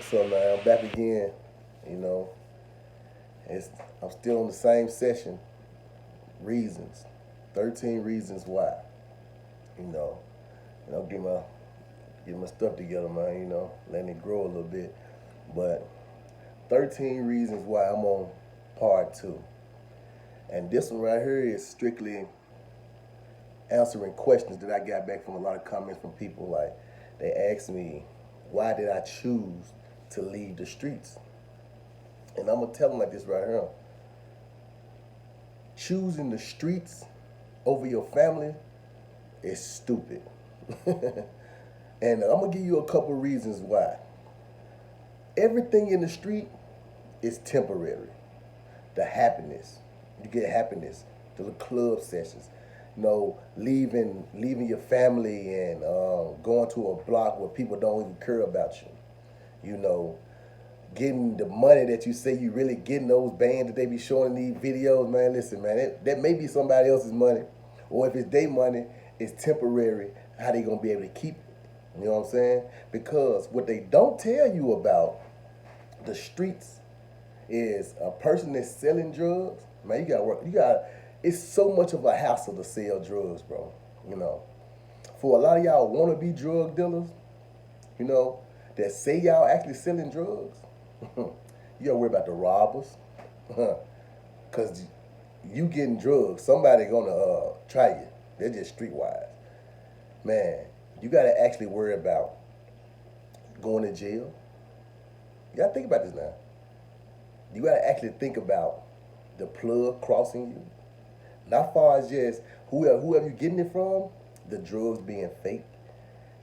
So now I'm back again. You know, it's I'm still on the same session. Reasons, 13 reasons why. You know, get my stuff together, man. Letting it grow a little bit. But 13 reasons why I'm on part two. And this one right here is strictly answering questions that I got back from a lot of comments from people. Like they asked me, why did I choose to leave the streets? And I'm gonna tell them like this right here. Choosing the streets over your family is stupid. And I'm gonna give you a couple reasons why. Everything in the street is temporary. The happiness, you get happiness. The club sessions, leaving your family and going to a block where people don't even care about you. You know, getting the money that you say you really getting, those bands that they be showing in these videos, man. Listen, man, that may be somebody else's money, or if it's their money, it's temporary. How they gonna be able to keep it? You know what I'm saying? Because what they don't tell you about the streets is a person that's selling drugs. Man, you gotta work. It's so much of a hassle to sell drugs, bro. You know, for a lot of y'all wanna be drug dealers, you know, that say y'all actually selling drugs. You gotta worry about the robbers, cause you getting drugs. Somebody gonna try you. They're just streetwise, man. You gotta actually worry about going to jail. You gotta think about this now. You gotta actually think about the plug crossing you. Not far as just whoever you getting it from, the drugs being fake.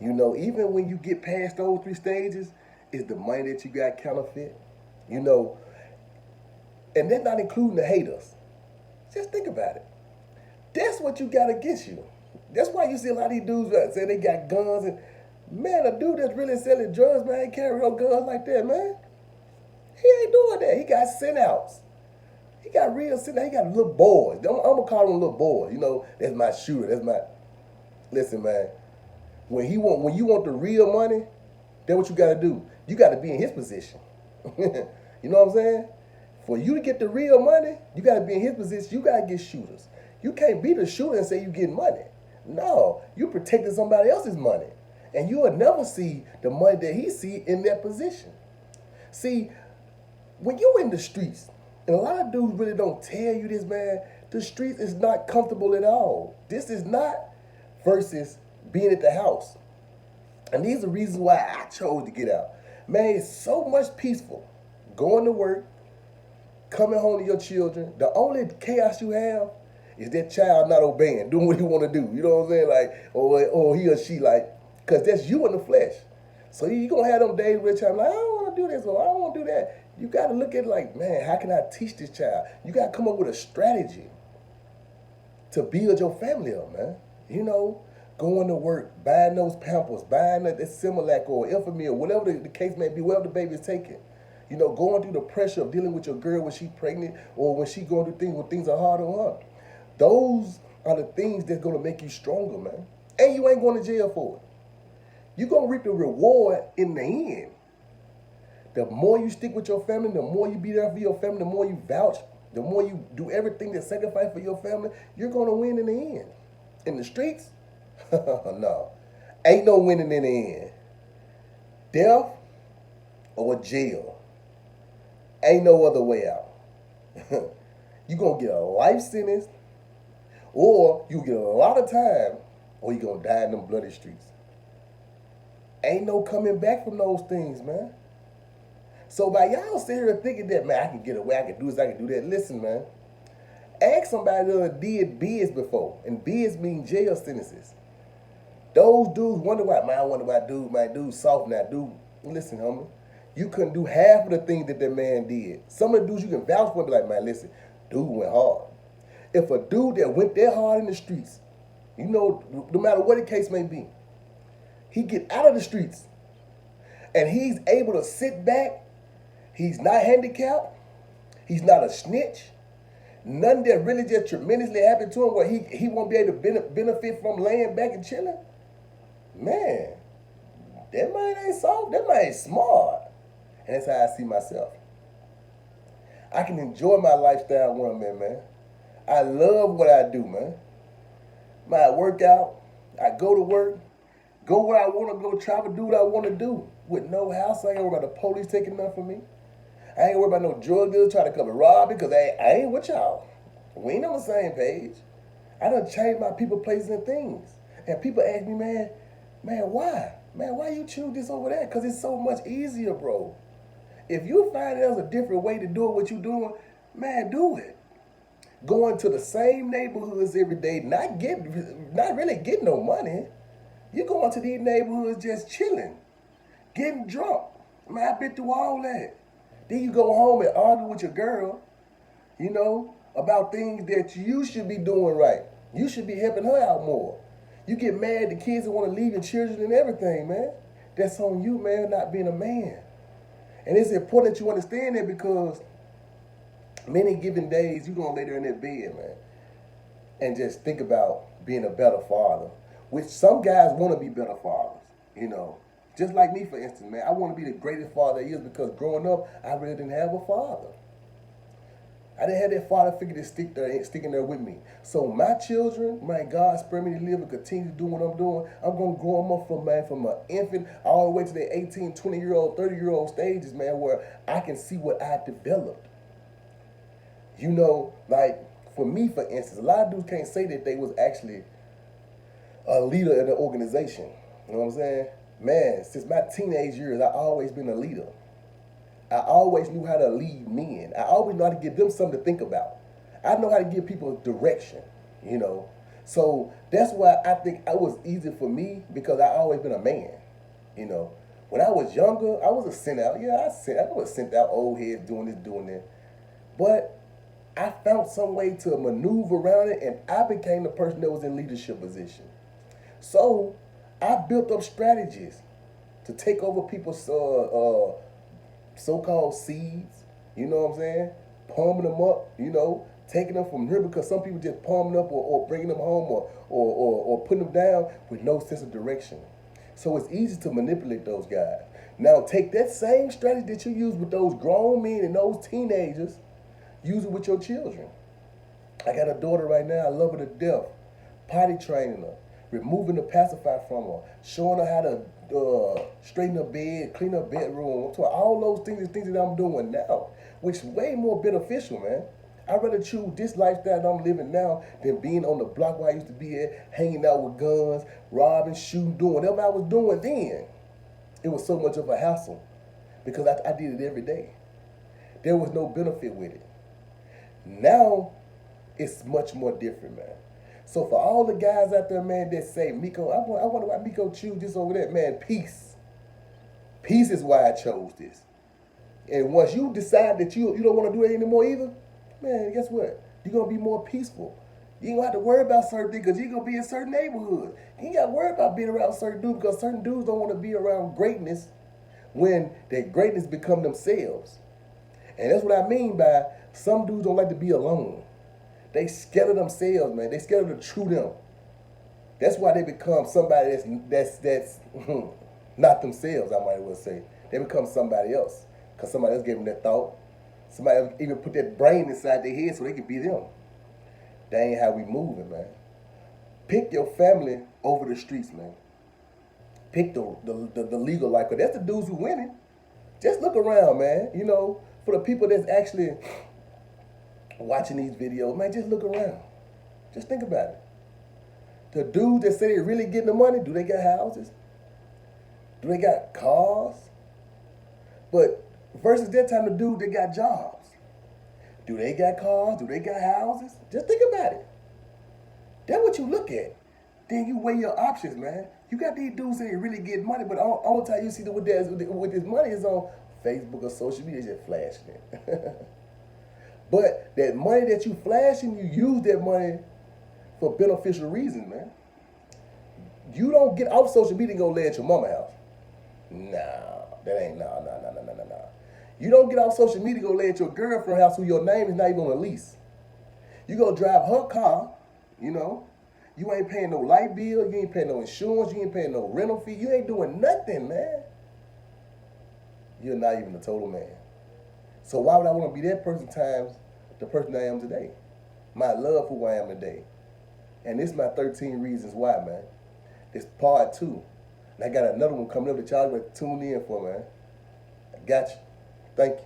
Even when you get past those three stages, is the money that you got counterfeit. You know, and that's not including the haters. Just think about it. That's what you got against you. That's why you see a lot of these dudes say they got guns and man, a dude that's really selling drugs, man, ain't carry no guns like that, man. He ain't doing that. He got sent outs. He got real sent out. He got little boys. I'm gonna call them little boys. That's my shooter. That's my listen, man. When you want the real money, that's what you gotta do. You gotta be in his position. You know what I'm saying? For you to get the real money, you gotta be in his position. You gotta get shooters. You can't be the shooter and say you getting money. No, you protecting somebody else's money. And you will never see the money that he see in that position. See, when you in the streets, and a lot of dudes really don't tell you this, man, the streets is not comfortable at all. This is not versus being at the house. And these are reasons why I chose to get out. Man, it's so much peaceful. Going to work, coming home to your children. The only chaos you have is that child not obeying, doing what he want to do. You know what I'm saying? Like, or he or she like, because that's you in the flesh. So you going to have them days where the child like, I don't want to do this or I don't want to do that. You got to look at it like, man, how can I teach this child? You got to come up with a strategy to build your family up, man. Going to work, buying those Pampers, buying that Similac or Infamil, or whatever the case may be, whatever the baby is taking. Going through the pressure of dealing with your girl when she's pregnant or when she going through things when things are hard on her. Those are the things that's going to make you stronger, man. And you ain't going to jail for it. You're going to reap the reward in the end. The more you stick with your family, the more you be there for your family, the more you vouch, the more you do everything that sacrifice for your family, you're going to win in the end. In the streets, no. Ain't no winning in the end. Death or jail. Ain't no other way out. You're going to get a life sentence, or you get a lot of time, or you're going to die in them bloody streets. Ain't no coming back from those things, man. So by y'all sit here thinking that, man, I can get away, I can do this, I can do that. Listen, man. Ask somebody that did biz before. And biz means jail sentences. Those dudes wonder why, man, I wonder why dude soft now. Dude, listen, homie. You couldn't do half of the things that man did. Some of the dudes you can vouch for be like, man, listen, dude went hard. If a dude that went that hard in the streets, no matter what the case may be, he get out of the streets and he's able to sit back. He's not handicapped. He's not a snitch. Nothing that really just tremendously happened to him where he won't be able to benefit from laying back and chilling. Man, that man ain't soft. That man ain't smart. And that's how I see myself. I can enjoy my lifestyle where I'm at, man. I love what I do, man. I work out, I go to work, go where I want to go, travel, do what I want to do. With no house, I ain't worried about the police taking nothing from me. I ain't worried about no drug dealers trying to come and rob me because I ain't with y'all. We ain't on the same page. I done changed my people, places, and things. And people ask me, man, why? Man, why you choose this over that? Because it's so much easier, bro. If you find there's a different way to do what you're doing, man, do it. Going to the same neighborhoods every day, not really getting no money. You going to these neighborhoods just chilling, getting drunk. Man, I've been through all that. Then you go home and argue with your girl, about things that you should be doing right. You should be helping her out more. You get mad at the kids that want to leave your children and everything, man. That's on you, man, not being a man. And it's important that you understand that because many given days, you're going to lay there in that bed, man, and just think about being a better father, which some guys want to be better fathers. Just like me, for instance, man. I want to be the greatest father there is because growing up, I really didn't have a father. I didn't have that father figure to sticking there with me. So my children, my God, spare me to live and continue to do what I'm doing. I'm going to grow them up from an infant all the way to the 18, 20-year-old, 30-year-old stages, man, where I can see what I developed. Like for me, for instance, a lot of dudes can't say that they was actually a leader in the organization. You know what I'm saying? Man, since my teenage years, I always been a leader. I always knew how to lead men. I always know how to give them something to think about. I know how to give people direction. So that's why I think it was easy for me because I always been a man. When I was younger, I was a sent out. Yeah, I was sent out old heads doing this, doing that. But I found some way to maneuver around it, and I became the person that was in leadership position. So I built up strategies to take over people's so-called seeds. You know what I'm saying? Palming them up. Taking them from here because some people just palm them up or bringing them home or putting them down with no sense of direction. So it's easy to manipulate those guys. Now take that same strategy that you use with those grown men and those teenagers. Use it with your children. I got a daughter right now. I love her to death. Potty training her, removing the pacifier from her, showing her how to straighten her bed, clean her bedroom. All those things are things that I'm doing now, which is way more beneficial, man. I'd rather choose this lifestyle that I'm living now than being on the block where I used to be at, hanging out with guns, robbing, shooting, doing whatever I was doing then. It was so much of a hassle because I did it every day. There was no benefit with it. Now, it's much more different, man. So for all the guys out there, man, that say, Miko, I wonder why Miko choose this over that, man, peace. Peace is why I chose this. And once you decide that you don't want to do it anymore either, man, guess what? You're going to be more peaceful. You ain't going to have to worry about certain things because you're going to be in certain neighborhoods. You ain't got to worry about being around certain dudes because certain dudes don't want to be around greatness when their greatness become themselves. And that's what I mean by some dudes don't like to be alone. They scared of themselves, man. They scared of the true them. That's why they become somebody that's not themselves, I might well say. They become somebody else because somebody else gave them that thought. Somebody else even put that brain inside their head so they could be them. That ain't how we moving, man. Pick your family over the streets, man. Pick the legal life, because that's the dudes who winning. Just look around, man. For the people that's actually watching these videos, man, just look around. Just think about it. The dudes that say they're really getting the money, do they got houses? Do they got cars? But versus that time, the dude that got jobs. Do they got cars? Do they got houses? Just think about it. That's what you look at. Then you weigh your options, man. You got these dudes that really get money, but all the time you see that with this money is on Facebook or social media, just flashing it. But that money that you flashing, you use that money for beneficial reasons, man. You don't get off social media and go lay at your mama's house. Nah, that ain't, nah. You don't get off social media and go lay at your girlfriend's house who your name is not even on a lease. You go drive her car, You ain't paying no light bill, you ain't paying no insurance, you ain't paying no rental fee, you ain't doing nothing, man. you're not even a total man. So why would I want to be that person times the person I am today? My love for who I am today. And this is my 13 reasons why, man. It's part 2. And I got another one coming up that y'all going to tune in for, man. I got you. Thank you.